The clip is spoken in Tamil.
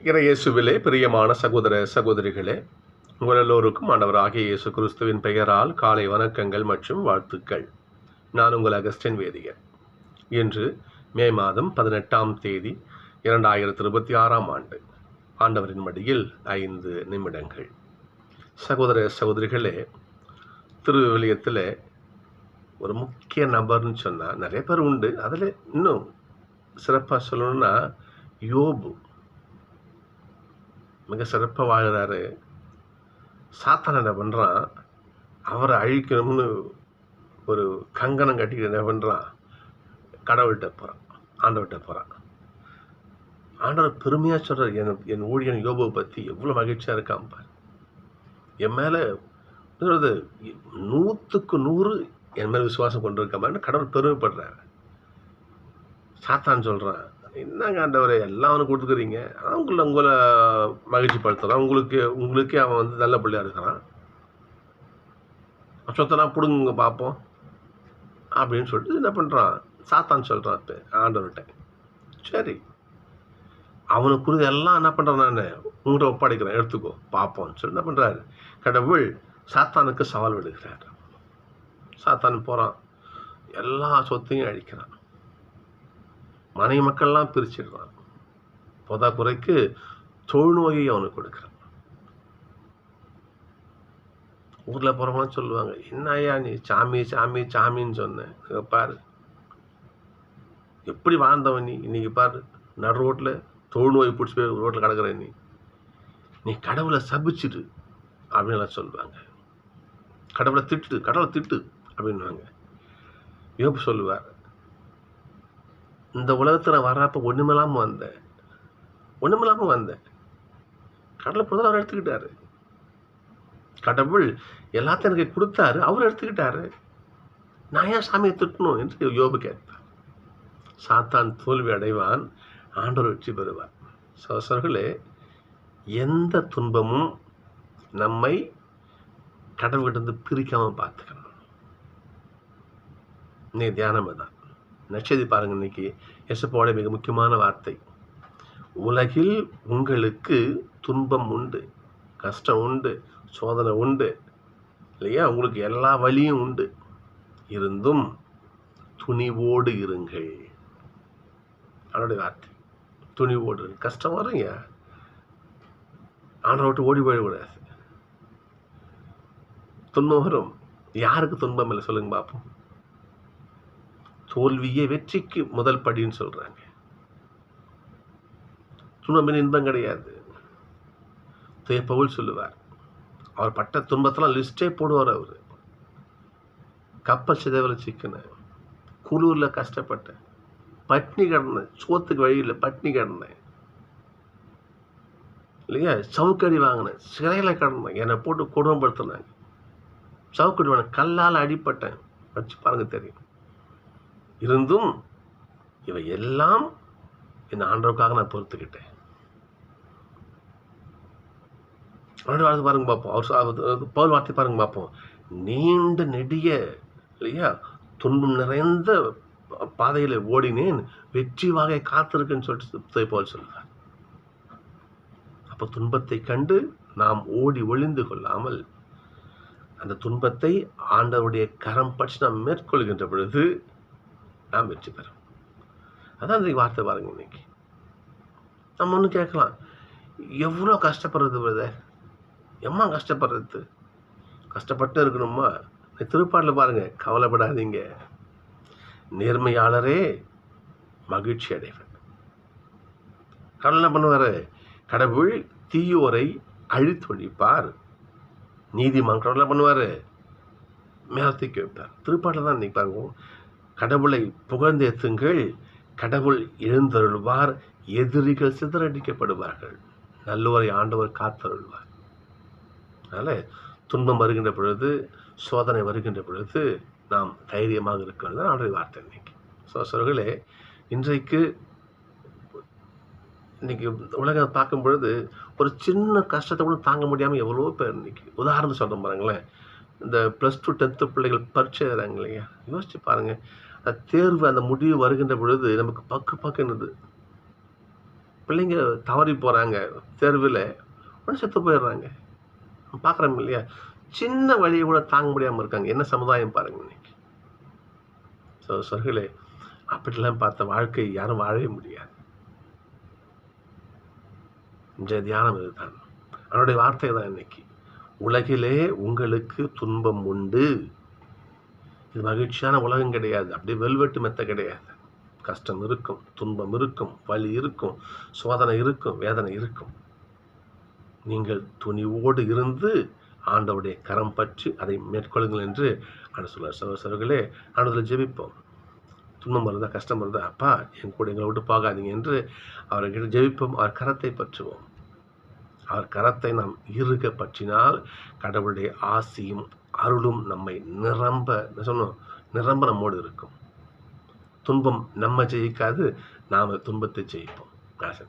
இறையேசுவிலே பிரியமான சகோதர சகோதரிகளே, உங்கள் எல்லோருக்கும் ஆண்டவராகிய இயேசு கிறிஸ்துவின் பெயரால் காலை வணக்கங்கள் மற்றும் வாழ்த்துக்கள். நான் உங்கள் அகஸ்டின் வேதியர். இன்று மே மாதம் 18ஆம் தேதி 2026ஆம் ஆண்டு. ஆண்டவரின் மடியில் 5 நிமிடங்கள். சகோதர சகோதரிகளே, திருவிவிலியத்தில் ஒரு முக்கிய நபர்னு சொன்னால் நிறைய பேர் உண்டு. அதில் இன்னும் சிறப்பாக சொல்லணும்னா யோபு மிக சிறப்பாக வாழ்கிறாரு. சாத்தான் என்ன பண்ணுறான், அவரை அழிக்கணும்னு ஒரு கங்கணம் கட்டிக்கிட்டு என்ன பண்ணுறான், கடவுள்கிட்ட போகிறான், ஆண்டவர்கிட்ட போகிறான். ஆண்டவர் பெருமையாக சொல்கிறார், என் ஊழியன் யோபுவை பற்றி எவ்வளோ மகிழ்ச்சியாக இருக்கான் பார். என் மேலே சொல்கிறது 100க்கு 100 என் மேலே விசுவாசம் கொண்டு இருக்க மாதிரி கடவுள் பெருமைப்படுறாரு. சாத்தான் சொல்கிறான், என்னங்க ஆண்டவரை எல்லாம் அவனுக்கு கொடுத்துக்கிறீங்க, உங்களை மகிழ்ச்சி படுத்துகிறான், உங்களுக்கே அவன் நல்ல பிள்ளையாக இருக்கிறான், சொத்தனா பிடுங்குங்க பார்ப்போம் அப்படின்னு சொல்லிட்டு என்ன பண்ணுறான், சாத்தான் சொல்கிறான் ஆண்டவர்கிட்ட. சரி, அவனுக்குரிய எல்லாம் என்ன பண்ணுறான், நான் உங்கள்கிட்ட ஒப்படைக்கிறேன், எடுத்துக்கோ பார்ப்போம்னு சொல்லி என்ன பண்ணுறாரு, கடவுள் சாத்தானுக்கு சவால் விடுகிறார். சாத்தான் போகிறான், எல்லா சொத்தையும் அழிக்கிறான், மனைவி மக்கள்லாம் பிரிச்சிடுறான், பொதா குறைக்கு தொழுநோயை அவனுக்கு கொடுக்குறான். ஊரில் போகிறவங்களாம் சொல்லுவாங்க, என்னையா நீ சாமி சாமி சாமின்னு சொன்னேன், பாரு எப்படி வாழ்ந்தவன் நீ, இன்னைக்கு பாரு நடு ரோட்டில் தொழுநோய் பிடிச்சி போய் ரோட்டில் கிடக்குற நீ கடவுளை சபிச்சிடு அப்படின்னு சொல்லுவாங்க. கடவுளை திட்டு அப்படின்வாங்க. யோபு சொல்லுவார், இந்த உலகத்தில் வர்றப்ப ஒன்றுமில்லாமல் வந்தேன், கடவுளை பொறுத்த அவர் எடுத்துக்கிட்டாரு. கடவுள் எல்லாத்தையும் எனக்கு கொடுத்தாரு, அவர் எடுத்துக்கிட்டாரு, நான் ஏன் சாமியை திட்டணும் என்று யோபு கேட்பார். சாத்தான் தோல்வி அடைவான், ஆண்டவர் வெற்றி பெறுவார். சகோதரர்களே, எந்த துன்பமும் நம்மை கடவுள்கிட்ட பிரிக்காமல் பார்த்துக்கணும். இன்னைக்கு தியானம் தான் நச்சதி பாருங்க. இன்னைக்கு எசப்போட மிக முக்கியமான வார்த்தை, உலகில் உங்களுக்கு துன்பம் உண்டு, கஷ்டம் உண்டு, சோதனை உண்டு இல்லையா, உங்களுக்கு எல்லா வழியும் உண்டு, இருந்தும் துணிவோடு இருங்கள். அவனுடைய வார்த்தை, துணிவோடு. கஷ்டம் வருங்க, ஆண்டவரை விட்டு ஓடி போயிடக்கூடாது. துன்பம் வரும், யாருக்கு துன்பம் இல்லை சொல்லுங்க பார்ப்போம். தோல்வியே வெற்றிக்கு முதல் படின்னு சொல்றாங்க. துன்பம் இன்பம் கிடையாது. பவுல் சொல்லுவார், அவர் பட்ட துன்பத்தெல்லாம் லிஸ்டே போடுவார். அவர் கப்பல் சிதைவில் சிக்கின, குளூர்ல கஷ்டப்பட்டேன், பட்னி கிடந்தேன், சோத்துக்கு வழியில் பட்னி கிடந்தேன் இல்லையா, சவுக்கடி வாங்கினேன், சிறையில் கிடந்தேன், என்னை போட்டு கொடுமைப்படுத்தினாங்க, சவுக்கடி வாங்கினேன், கல்லால் அடிப்பட்டேன், வச்சு பாருங்க தெரியும். இருந்தும் இவை எல்லாம் என் ஆண்டவருக்காக நான் பொறுத்துக்கிட்டேன். பாருங்க பார்ப்போம், அவர் பவுல் வார்த்தை பாருங்க பார்ப்போம், நீண்ட நெடிய இல்லையா துன்பம் நிறைந்த பாதையில ஓடினேன், வெற்றி வாகை காத்திருக்குன்னு சொல்லிட்டு பவுல் சொல்லுவார். அப்போ துன்பத்தை கண்டு நாம் ஓடி ஒளிந்து கொள்ளாமல் அந்த துன்பத்தை ஆண்டவருடைய கரம் பற்றி நாம் மேற்கொள்கின்ற பொழுது நாம் வெற்றி பெறும். அதான் இன்னைக்கு வார்த்தை பாருங்க. இன்னைக்கு நம்ம ஒன்று கேட்கலாம், எவ்வளோ கஷ்டப்படுறது பிரதர், எம்மா கஷ்டப்படுறது, கஷ்டப்பட்டு இருக்கணுமா? திருப்பாட்டில் பாருங்க, கவலைப்படாதீங்க, நேர்மையாளரே மகிழ்ச்சி அடைவர். கடவுள் என்ன பண்ணுவார், கடவுள் தீயோரை அழித்தொழிப்பார், நீதிமான் கடவுள் என்ன பண்ணுவார், மேலத்துக்கு வைப்பார். திருப்பாட்டில் தான் இன்னைக்கு பாருங்க, கடவுளை புகழ்ந்தேத்துங்கள், கடவுள் எழுந்தருள்வார், எதிரிகள் சிதறடிக்கப்படுவார்கள், நல்லோரை ஆண்டவர் காத்தருள்வார். அதனால் துன்பம் வருகின்ற பொழுது, சோதனை வருகின்ற பொழுது நாம் தைரியமாக இருக்கிறது தான் ஆண்டவருடைய வார்த்தை. இன்னைக்கு சோழர்களே, இன்னைக்கு உலகம் பார்க்கும் பொழுது ஒரு சின்ன கஷ்டத்தை கூட தாங்க முடியாமல் எவ்வளோ பேர் இன்னைக்கு, உதாரணம் சொல்கிறேன் பாருங்களேன், இந்த +2 10th பிள்ளைகள் பரீட்சை எழுதுறாங்க இல்லையா, யோசிச்சு பாருங்கள், அந்த தேர்வு அந்த முடிவு வருகின்ற பொழுது நமக்கு பக்குன்னுது. பிள்ளைங்க தவறி போகிறாங்க தெருவில், உடனே செத்து போயிடுறாங்க. பார்க்குறோம் இல்லையா? சின்ன வழியை கூட தாங்க முடியாமல் இருக்காங்க. என்ன சமுதாயம் பாருங்க இன்னைக்கு. சகோதரர்களே, அப்படிலாம் பார்த்த வாழ்க்கை யாரும் வாழவே முடியாது. இன்றைய தியானம் இதுதான். அவனுடைய வார்த்தை தான் இன்னைக்கு. உலகிலே உங்களுக்கு துன்பம் உண்டு. இது மகிழ்ச்சியான உலகம் கிடையாது. அப்படியே வெல்வெட்டு மெத்த கிடையாது. கஷ்டம் இருக்கும், துன்பம் இருக்கும், வலி இருக்கும், சோதனை இருக்கும், வேதனை இருக்கும். நீங்கள் துணிவோடு இருந்து ஆண்டவருடைய கரம் பற்றி அதை மேற்கொள்ளுங்கள் என்று ஆண்டு சொல்வார். சகோதரர்களே, ஆண்டவரில் ஜெபிப்போம். துன்பம் வருதா, கஷ்டம் வருதா, அப்பா என் கூட எங்களை விட்டு போகாதீங்க என்று அவர்கிட்ட ஜெபிப்போம். அவர் கரத்தை பற்றுவோம். அவர் கரத்தை நாம் இறுக பற்றினால் கடவுளுடைய ஆசியும் அருளும் நம்மை நிரம்ப நம்மோடு இருக்கும். துன்பம் நம்ம ஜெயிக்காது, நாம் துன்பத்தை ஜெயிப்போம். ஆசை.